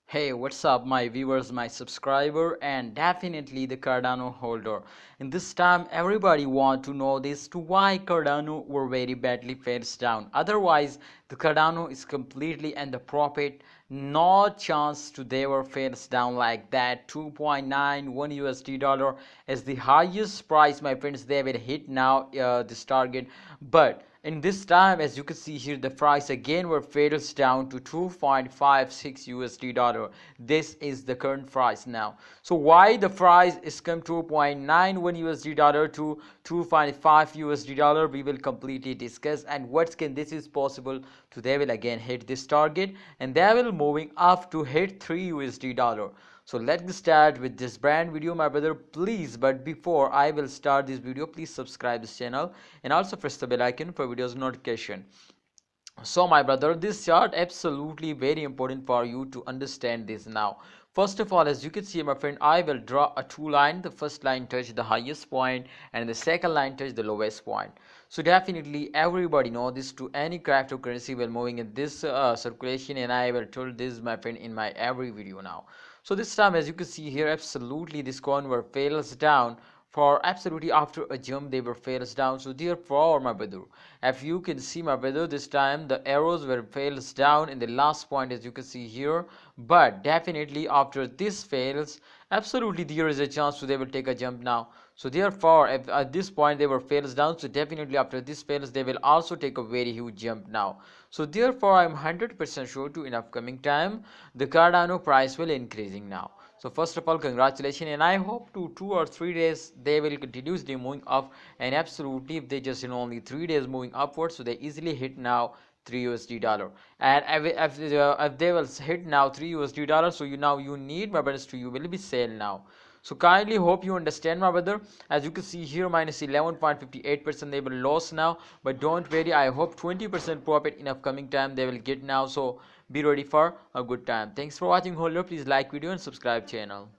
Hey, what's up, my viewers, my subscriber, and definitely the Cardano holder. In this time, everybody want to know this to why Cardano were very badly fails down. Otherwise, the Cardano is completely and the profit, no chance to they were fails down like that. 2.91 USD dollar is the highest price, my friends. They will hit now this target, but in this time, as you can see here, the price again were fails down to 2.56 USD dollar. This is the current price now. So why the price is come 2.91 USD dollar to 2.5 USD dollar, we will completely discuss, and what can this is possible to they will again hit this target, and they will moving up to hit 3 USD dollar. So let's start with this brand video, my brother, please. But before I will start this video, please subscribe this channel and also press the bell icon for videos notification. So my brother, this chart absolutely very important for you to understand this now. First of all, as you can see, my friend, I will draw a two line. The first line touch the highest point and the second line touch the lowest point. So definitely everybody know this to any cryptocurrency will moving in this circulation, and I will tell this, my friend, in my every video now. So this time, as you can see here, absolutely this coin were fails down for absolutely after a jump they were fails down. So therefore, my brother, if you can see, my brother, this time the arrows were fails down in the last point, as you can see here, but definitely after this fails, absolutely there is a chance so they will take a jump now. So therefore, if at this point they were fails down, so definitely after this fails they will also take a very huge jump now. So therefore, I'm 100% sure to in upcoming time the Cardano price will increasing now. So first of all, congratulations, and I hope to 2 or 3 days they will continuously moving up, and absolutely if they just in only 3 days moving upwards, so they easily hit now 3 USD dollar. And if they will hit now 3 USD dollar, so you need, my brothers, to you will be sale now. So kindly hope you understand, my brother. As you can see here, minus 11.58% they will lose now, but don't worry, I hope 20% profit in upcoming time they will get now. So be ready for a good time. Thanks for watching, holder. Please like video and subscribe channel.